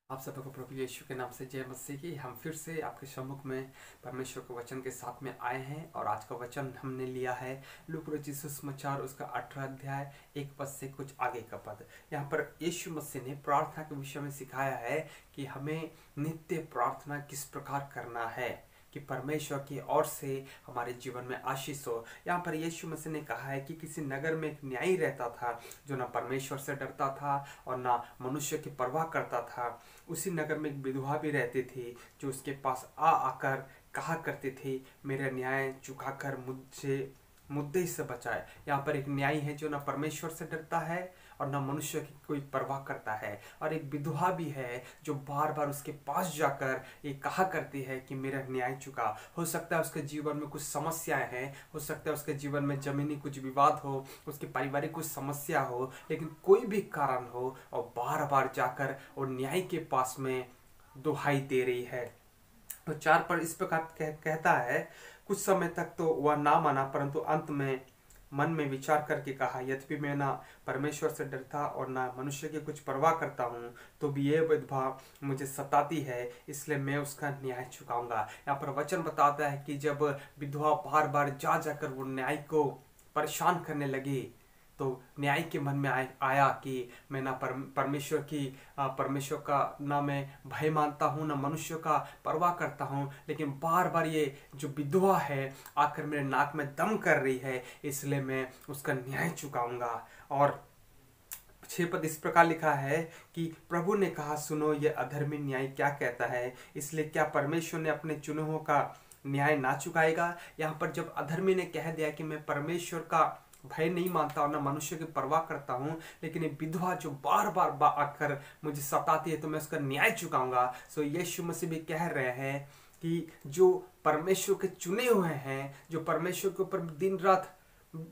आप सबको प्रभु यीशु के नाम से जय मसीह की। हम फिर से आपके सम्मुख में परमेश्वर के वचन के साथ में आए हैं और आज का वचन हमने लिया है लूका रचित सुसमाचार उसका 18 अध्याय 1 पद से कुछ आगे का पद। यहाँ पर यीशु मसीह ने प्रार्थना के विषय में सिखाया है कि हमें नित्य प्रार्थना किस प्रकार करना है कि परमेश्वर की ओर से हमारे जीवन में आशीष हो। यहाँ पर यीशु मसीह ने कहा है कि किसी नगर में एक न्यायी रहता था जो ना परमेश्वर से डरता था और ना मनुष्य की परवाह करता था। उसी नगर में एक विधवा भी रहती थी जो उसके पास आकर कहा करती थी, मेरा न्याय चुकाकर मुझे मुद्दे से बचाए। यहाँ पर एक न्यायी है जो ना परमेश्वर से डरता है और ना मनुष्य की कोई परवाह करता है, और एक विधवा भी है जो बार बार उसके पास जाकर ये कहा करती है कि मेरा न्याय चुका। हो सकता है उसके जीवन में कुछ समस्याएं हैं, हो सकता है उसके जीवन में जमीनी कुछ विवाद हो, उसके पारिवारिक कुछ समस्या हो, लेकिन कोई भी कारण हो और बार बार जाकर और न्याय के पास में दुहाई दे रही है। तो 4 पर इस प्रकार कहता है, कुछ समय तक तो वह ना माना, परंतु अंत में मन में विचार करके कहा, यद्यपि मैं ना परमेश्वर से डरता और ना मनुष्य की कुछ परवाह करता हूँ, तो भी ये विधवा मुझे सताती है, इसलिए मैं उसका न्याय चुकाऊंगा। यहाँ पर वचन बताता है कि जब विधवा बार बार जाकर वो न्याय को परेशान करने लगी तो न्याय के मन में आया कि मैं ना परमेश्वर का ना मैं भय मानता हूँ, ना मनुष्य का परवाह करता हूँ, लेकिन बार बार ये जो विधवा है आकर मेरे नाक में दम कर रही है, इसलिए मैं उसका न्याय चुकाऊंगा। और 6 पद इस प्रकार लिखा है कि प्रभु ने कहा, सुनो ये अधर्मी न्याय क्या कहता है, इसलिए क्या परमेश्वर ने अपने चुने हुओं का न्याय ना चुकाएगा। यहाँ पर जब अधर्मी ने कह दिया कि मैं परमेश्वर का भय नहीं मानता और ना मनुष्य की परवाह करता हूँ, लेकिन ये विधवा जो बार बार आकर मुझे सताती है तो मैं उसका न्याय चुकाऊंगा। सो यीशु मसीह भी कह रहे हैं कि जो परमेश्वर के चुने हुए हैं, जो परमेश्वर के ऊपर दिन रात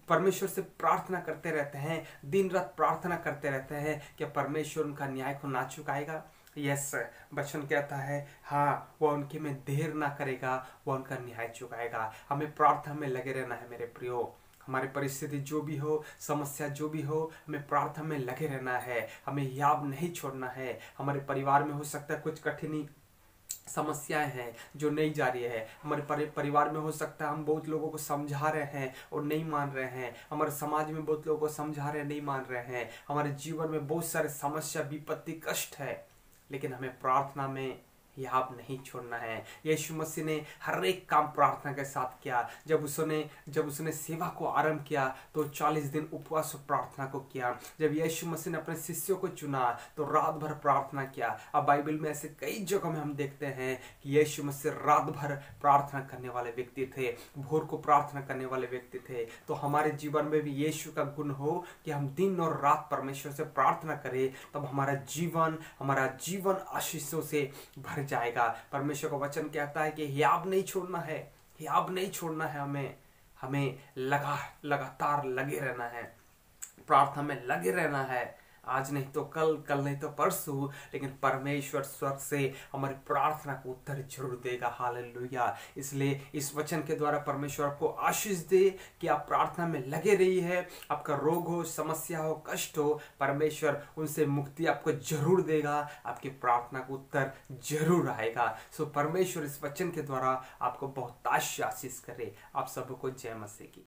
परमेश्वर से प्रार्थना करते रहते हैं, दिन रात प्रार्थना करते रहते हैं, क्या परमेश्वर उनका न्याय को ना चुकाएगा। यस, वचन कहता है हाँ, वह उनके में देर ना करेगा, वह उनका न्याय चुकाएगा। हमें प्रार्थना में लगे रहना है मेरे प्रियो। हमारी परिस्थिति जो भी हो, समस्या जो भी हो, हमें प्रार्थना में लगे रहना है, हमें याद नहीं छोड़ना है। हमारे परिवार में हो सकता है कुछ कठिनी समस्याएं हैं जो नहीं जा रही है, हमारे परिवार में हो सकता है हम बहुत लोगों को समझा रहे हैं और नहीं मान रहे हैं, हमारे समाज में बहुत लोगों को समझा रहे हैं नहीं मान रहे हैं, हमारे जीवन में बहुत सारे समस्या विपत्ति कष्ट है, लेकिन हमें प्रार्थना में याद नहीं छोड़ना है। यीशु मसीह ने हर एक काम प्रार्थना के साथ किया। जब उसने सेवा को आरंभ किया तो 40 दिन उपवास और प्रार्थना को किया। जब यीशु मसीह ने अपने शिष्यों को चुना तो रात भर प्रार्थना किया। अब बाइबल में ऐसे कई जगह में हम देखते हैं कि यीशु मसीह रात भर प्रार्थना करने वाले व्यक्ति थे, भोर को प्रार्थना करने वाले व्यक्ति थे। तो हमारे जीवन में भी यीशु का गुण हो कि हम दिन और रात परमेश्वर से प्रार्थना करें, तब हमारा जीवन आशीषों से भर जाएगा। परमेश्वर का वचन कहता है कि हियाब नहीं छोड़ना है, हियाब नहीं छोड़ना है, हमें लगातार लगे रहना है, प्रार्थना में लगे रहना है। आज नहीं तो कल, कल नहीं तो परसों, लेकिन परमेश्वर स्वर्ग से हमारी प्रार्थना को उत्तर जरूर देगा। हालेलुया। इसलिए इस वचन के द्वारा परमेश्वर आपको आशीष दे कि आप प्रार्थना में लगे रही है। आपका रोग हो, समस्या हो, कष्ट हो, परमेश्वर उनसे मुक्ति आपको जरूर देगा, आपकी प्रार्थना को उत्तर जरूर आएगा। सो परमेश्वर इस वचन के द्वारा आपको बहुत आशीष करे। आप सबको जय मसीह की।